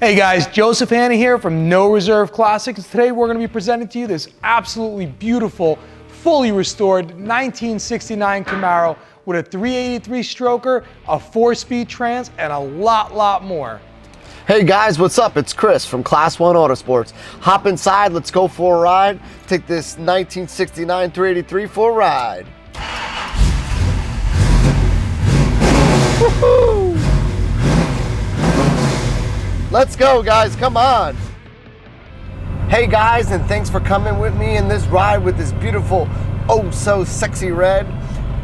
Hey guys, Joseph Hanna here from No Reserve Classics. Today we're going to be presenting to you this absolutely beautiful, fully restored 1969 Camaro with a 383 stroker, a 4-speed trans, and a lot more. Hey guys, what's up? It's Chris from Class 1 Autosports. Hop inside, let's go for a ride. Take this 1969 383 for a ride. Woohoo! Let's go, guys, come on. Hey guys, and thanks for coming with me in this ride with this beautiful, oh so sexy red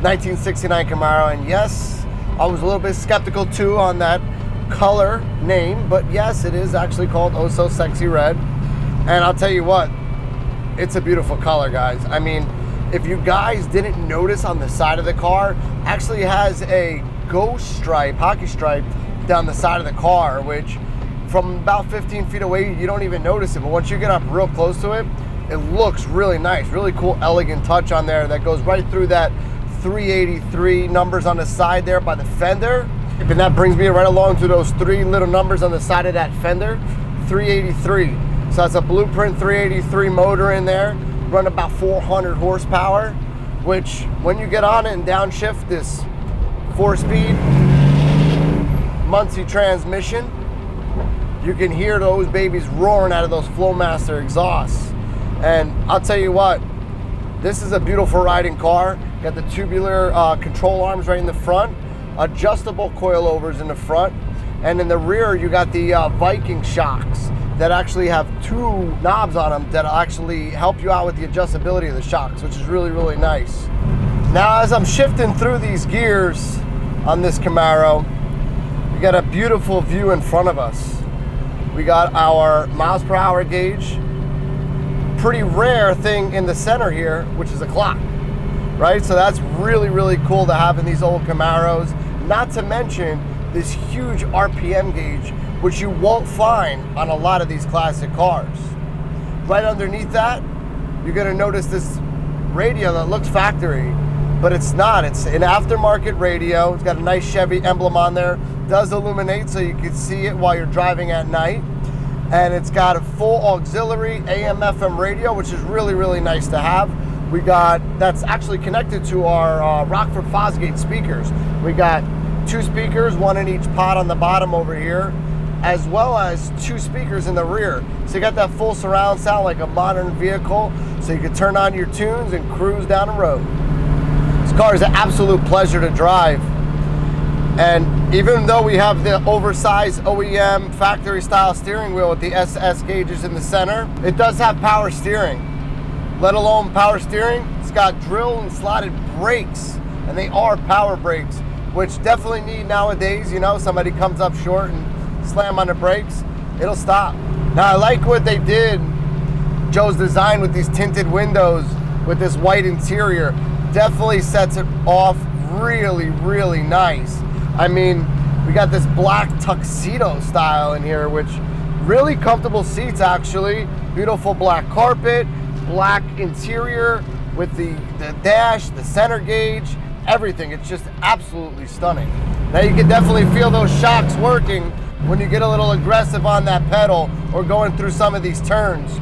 1969 Camaro. And yes, I was a little bit skeptical too on that color name, but yes, it is actually called oh so sexy red. And I'll tell you what, it's a beautiful color, guys. I mean, if you guys didn't notice, on the side of the car actually has a ghost stripe, hockey stripe down the side of the car, which from about 15 feet away, you don't even notice it. But once you get up real close to it, it looks really nice. Really cool, elegant touch on there that goes right through that 383 numbers on the side there by the fender. And that brings me right along to those 3 little numbers on the side of that fender, 383. So that's a Blueprint 383 motor in there, run about 400 horsepower, which when you get on it and downshift this 4-speed Muncie transmission, you can hear those babies roaring out of those Flowmaster exhausts. And I'll tell you what, this is a beautiful riding car. Got the tubular control arms right in the front, adjustable coilovers in the front, and in the rear you got the Viking shocks that actually have 2 knobs on them that actually help you out with the adjustability of the shocks, which is really nice. Now as I'm shifting through these gears on this Camaro, we got a beautiful view in front of us. We got our miles per hour gauge, pretty rare thing in the center here, which is a clock, right? So that's really cool to have in these old Camaros. Not to mention this huge RPM gauge, which you won't find on a lot of these classic cars. Right underneath that, you're gonna notice this radio that looks factory, but it's not. It's an aftermarket radio. It's got a nice Chevy emblem on there. Does illuminate so you can see it while you're driving at night. And it's got a full auxiliary AM FM radio, which is really nice to have. We got, that's actually connected to our Rockford Fosgate speakers. We got 2 speakers, 1 in each pod on the bottom over here, as well as 2 speakers in the rear. So you got that full surround sound like a modern vehicle, so you can turn on your tunes and cruise down the road. This car is an absolute pleasure to drive. And even though we have the oversized OEM factory style steering wheel with the SS gauges in the center, it does have power steering. Let alone power steering, it's got drill and slotted brakes, and they are power brakes, which definitely need nowadays. You know, somebody comes up short and slam on the brakes, it'll stop. Now I like what they did, Joe's design with these tinted windows with this white interior. Definitely sets it off really nice. I mean, we got this black tuxedo style in here, which really comfortable seats actually. Beautiful black carpet, black interior with the dash, the center gauge, everything. It's just absolutely stunning. Now you can definitely feel those shocks working when you get a little aggressive on that pedal or going through some of these turns.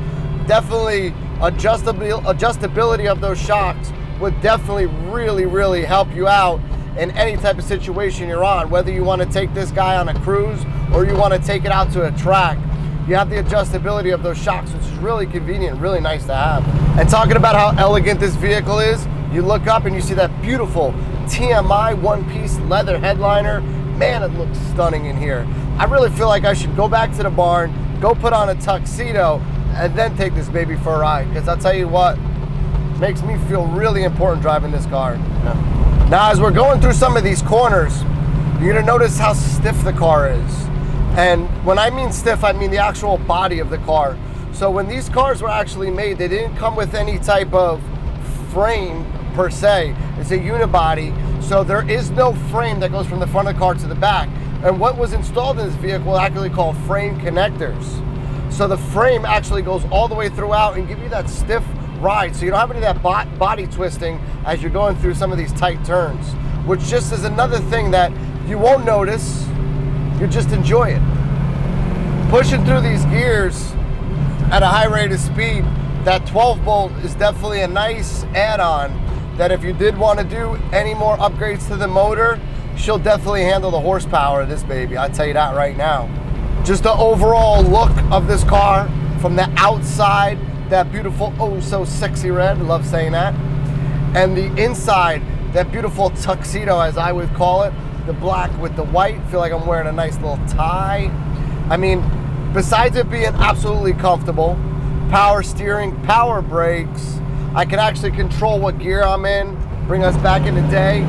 Definitely adjustability of those shocks would definitely really help you out in any type of situation you're on, whether you want to take this guy on a cruise or you want to take it out to a track. You have the adjustability of those shocks, which is really convenient, really nice to have. And talking about how elegant this vehicle is, you look up and you see that beautiful TMI 1-piece leather headliner. Man, it looks stunning in here. I really feel like I should go back to the barn, go put on a tuxedo, and then take this baby for a ride, because I'll tell you what, makes me feel really important driving this car. Yeah. Now, as we're going through some of these corners, you're gonna notice how stiff the car is. And when I mean stiff, I mean the actual body of the car. So when these cars were actually made, they didn't come with any type of frame per se. It's a unibody, so there is no frame that goes from the front of the car to the back. And what was installed in this vehicle is actually called frame connectors. So the frame actually goes all the way throughout and give you that stiff ride, so you don't have any of that body twisting as you're going through some of these tight turns, which just is another thing that you won't notice. You just enjoy it. pushing through these gears at a high rate of speed, that 12 bolt is definitely a nice add-on that if you did want to do any more upgrades to the motor, she'll definitely handle the horsepower of this baby. I'll tell you that right now. Just the overall look of this car from the outside, that beautiful, oh so sexy red, I love saying that. And the inside, that beautiful tuxedo, as I would call it, the black with the white. Feel like I'm wearing a nice little tie. I mean, besides it being absolutely comfortable, power steering, power brakes, I can actually control what gear I'm in, bring us back in the day,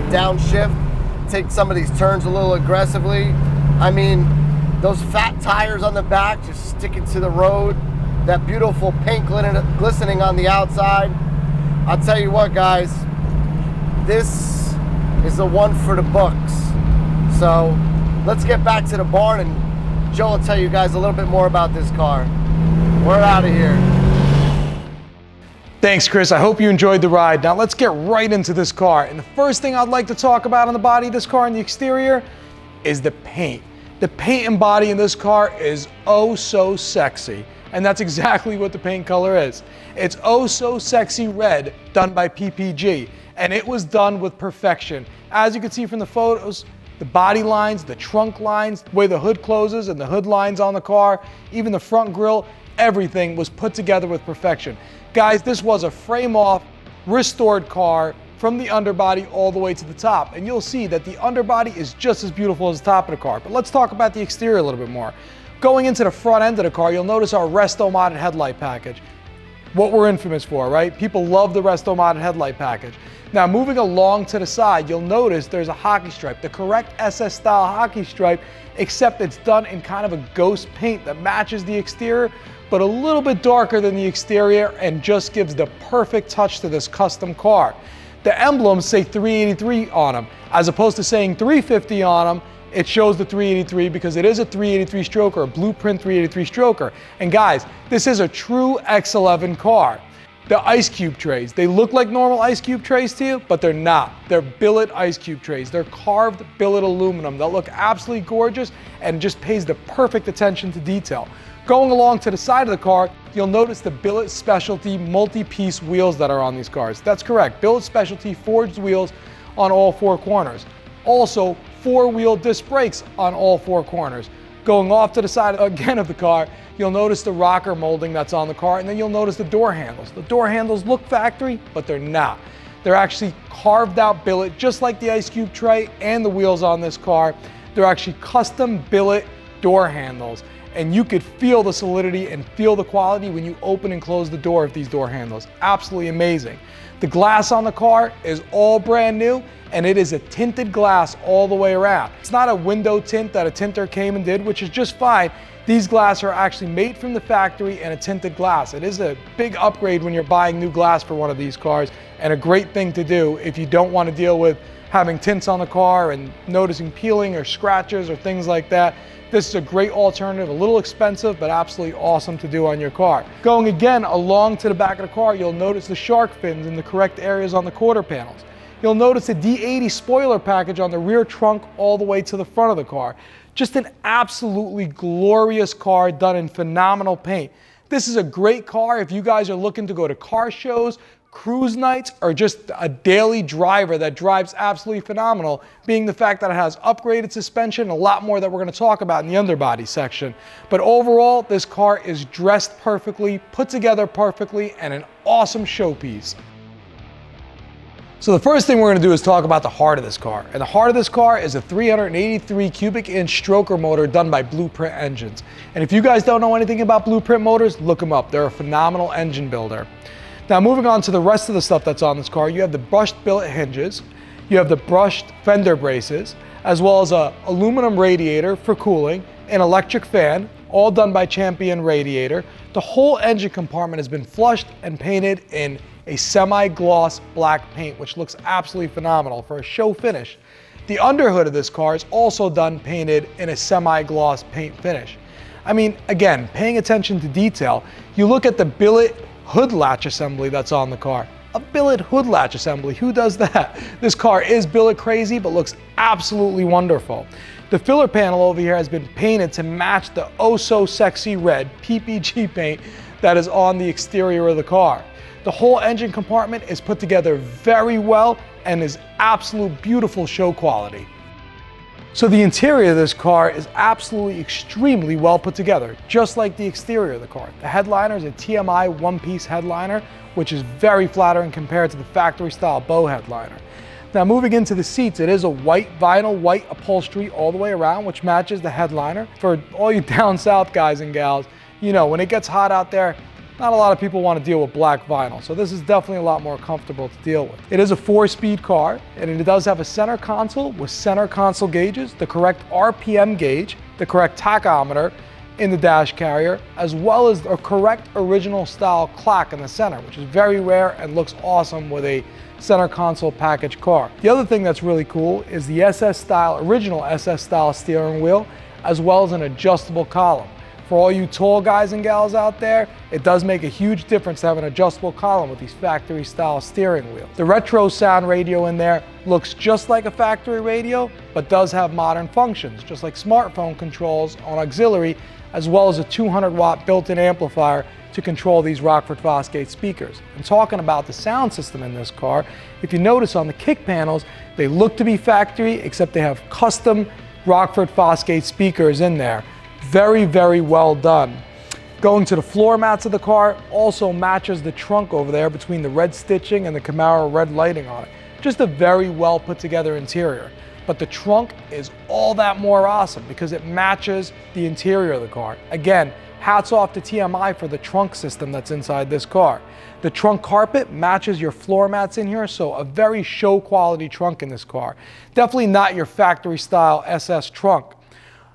downshift, take some of these turns a little aggressively. I mean, those fat tires on the back just sticking to the road, that beautiful paint glistening on the outside. I'll tell you what, guys, this is the one for the books. So let's get back to the barn and Joe will tell you guys a little bit more about this car. We're out of here. Thanks, Chris. I hope you enjoyed the ride. Now let's get right into this car. And the first thing I'd like to talk about on the body of this car and the exterior is the paint. The paint and body in this car is oh so sexy. And that's exactly what the paint color is. It's oh so sexy red, done by PPG. And it was done with perfection. As you can see from the photos, the body lines, the trunk lines, the way the hood closes and the hood lines on the car, even the front grille, everything was put together with perfection. Guys, this was a frame-off, restored car from the underbody all the way to the top. And you'll see that the underbody is just as beautiful as the top of the car. But let's talk about the exterior a little bit more. Going into the front end of the car, you'll notice our Restomod headlight package. What we're infamous for, right? People love the Restomod headlight package. Now, moving along to the side, you'll notice there's a hockey stripe, the correct SS style hockey stripe, except it's done in kind of a ghost paint that matches the exterior, but a little bit darker than the exterior and just gives the perfect touch to this custom car. The emblems say 383 on them, as opposed to saying 350 on them. It shows the 383 because it is a 383 stroker, a blueprint 383 stroker. And guys, this is a true X11 car. The ice cube trays, they look like normal ice cube trays to you, but they're not. They're billet ice cube trays. They're carved billet aluminum. They'll look absolutely gorgeous and just pays the perfect attention to detail. Going along to the side of the car, you'll notice the billet specialty multi-piece wheels that are on these cars. That's correct, billet specialty forged wheels on all four corners. Also, four-wheel disc brakes on all four corners. Going off to the side again of the car, you'll notice the rocker molding that's on the car, and then you'll notice the door handles. The door handles look factory, but they're not. They're actually carved out billet, just like the ice cube tray and the wheels on this car. They're actually custom billet door handles, and you could feel the solidity and feel the quality when you open and close the door of these door handles. Absolutely amazing. The glass on the car is all brand new, and it is a tinted glass all the way around. It's not a window tint that a tinter came and did, which is just fine. These glass are actually made from the factory and a tinted glass. It is a big upgrade when you're buying new glass for one of these cars, and a great thing to do if you don't want to deal with having tints on the car and noticing peeling or scratches or things like that. This is a great alternative, a little expensive, but absolutely awesome to do on your car. Going again along to the back of the car, you'll notice the shark fins in the correct areas on the quarter panels. You'll notice the D80 spoiler package on the rear trunk all the way to the front of the car. Just an absolutely glorious car done in phenomenal paint. This is a great car if you guys are looking to go to car shows, cruise nights, or just a daily driver that drives absolutely phenomenal, being the fact that it has upgraded suspension and a lot more that we're going to talk about in the underbody section. But overall, this car is dressed perfectly, put together perfectly, and an awesome showpiece. So the first thing we're going to do is talk about the heart of this car. And the heart of this car is a 383 cubic inch stroker motor done by Blueprint Engines. And if you guys don't know anything about Blueprint motors, look them up. They're a phenomenal engine builder. Now moving on to the rest of the stuff that's on this car, you have the brushed billet hinges, you have the brushed fender braces, as well as a aluminum radiator for cooling, an electric fan, all done by Champion Radiator. The whole engine compartment has been flushed and painted in a semi-gloss black paint, which looks absolutely phenomenal for a show finish. The underhood of this car is also done painted in a semi-gloss paint finish. I mean, again, paying attention to detail, you look at the billet hood latch assembly that's on the car. a billet hood latch assembly. Who does that? This car is billet crazy, but looks absolutely wonderful. The filler panel over here has been painted to match the oh so sexy red PPG paint that is on the exterior of the car. The whole engine compartment is put together very well and is absolute beautiful show quality. So the interior of this car is absolutely extremely well put together, just like the exterior of the car. The headliner is a TMI one-piece headliner, which is very flattering compared to the factory style bow headliner. Now moving into the seats, it is a white vinyl, white upholstery all the way around, which matches the headliner. For all you down south guys and gals, you know, when it gets hot out there, not a lot of people want to deal with black vinyl, so this is definitely a lot more comfortable to deal with. It is a 4-speed car, and it does have a center console with center console gauges, the correct RPM gauge, the correct tachometer in the dash carrier, as well as a correct original style clock in the center, which is very rare and looks awesome with a center console package car. The other thing that's really cool is the SS style, original SS style steering wheel, as well as an adjustable column. For all you tall guys and gals out there, it does make a huge difference to have an adjustable column with these factory style steering wheels. The retro sound radio in there looks just like a factory radio, but does have modern functions, just like smartphone controls on auxiliary, as well as a 200-watt built-in amplifier to control these Rockford Fosgate speakers. And talking about the sound system in this car, if you notice on the kick panels, they look to be factory, except they have custom Rockford Fosgate speakers in there. Very, very well done. Going to the floor mats of the car, also matches the trunk over there between the red stitching and the Camaro red lighting on it. Just a very well put together interior. But the trunk is all that more awesome because it matches the interior of the car. Again, hats off to TMI for the trunk system that's inside this car. The trunk carpet matches your floor mats in here, so a very show quality trunk in this car. Definitely not your factory style SS trunk.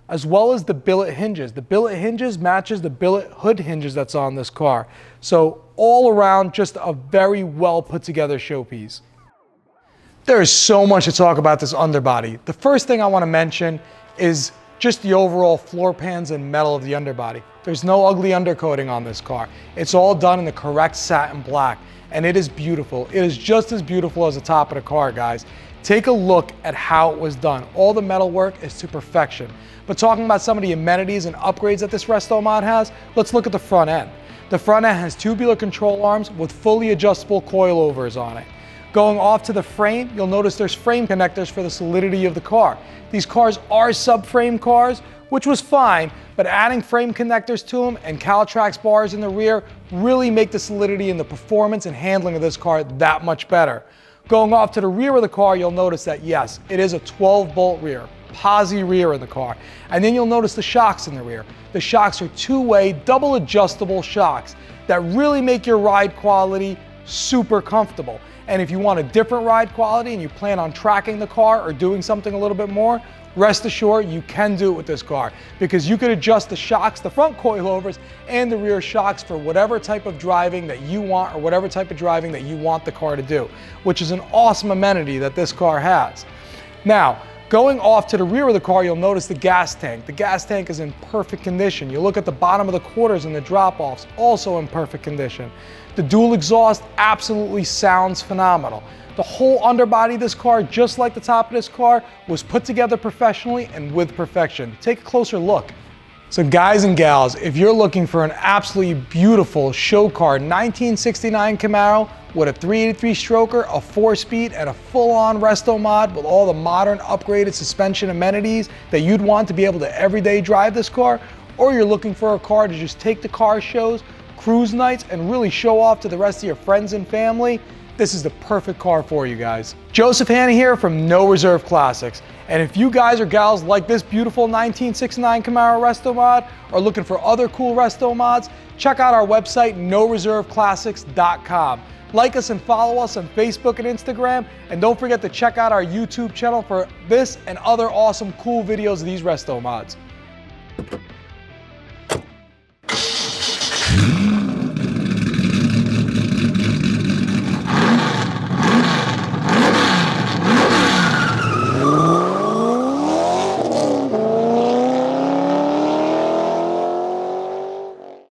As well as the billet hinges. The billet hinges matches the billet hood hinges that's on this car. So all around, just a very well put together showpiece. There is so much to talk about this underbody. The first thing I want to mention is just the overall floor pans and metal of the underbody. There's no ugly undercoating on this car. It's all done in the correct satin black, and it is beautiful. It is just as beautiful as the top of the car, guys. Take a look at how it was done. All the metal work is to perfection. But talking about some of the amenities and upgrades that this Restomod has, let's look at the front end. The front end has tubular control arms with fully adjustable coilovers on it. Going off to the frame, you'll notice there's frame connectors for the solidity of the car. These cars are subframe cars, which was fine, but adding frame connectors to them and Caltrax bars in the rear really make the solidity and the performance and handling of this car that much better. Going off to the rear of the car, you'll notice that yes, it is a 12-bolt rear. Posi rear in the car. And then you'll notice the shocks in the rear. The shocks are two-way, double adjustable shocks that really make your ride quality super comfortable. And if you want a different ride quality and you plan on tracking the car or doing something a little bit more, rest assured you can do it with this car because you could adjust the shocks, the front coilovers, and the rear shocks for whatever type of driving that you want or whatever type of driving that you want the car to do, which is an awesome amenity that this car has. Now, going off to the rear of the car, you'll notice the gas tank. The gas tank is in perfect condition. You look at the bottom of the quarters and the drop-offs, also in perfect condition. The dual exhaust absolutely sounds phenomenal. The whole underbody of this car, just like the top of this car, was put together professionally and with perfection. Take a closer look. So guys and gals, if you're looking for an absolutely beautiful show car 1969 Camaro with a 383 stroker, a 4-speed, and a full-on Restomod with all the modern upgraded suspension amenities that you'd want to be able to everyday drive this car, or you're looking for a car to just take to car shows, cruise nights, and really show off to the rest of your friends and family, this is the perfect car for you guys. Joseph Hanna here from No Reserve Classics. And if you guys or gals like this beautiful 1969 Camaro Restomod or looking for other cool Restomods, check out our website, noreserveclassics.com. Like us and follow us on Facebook and Instagram, and don't forget to check out our YouTube channel for this and other awesome cool videos of these Restomods.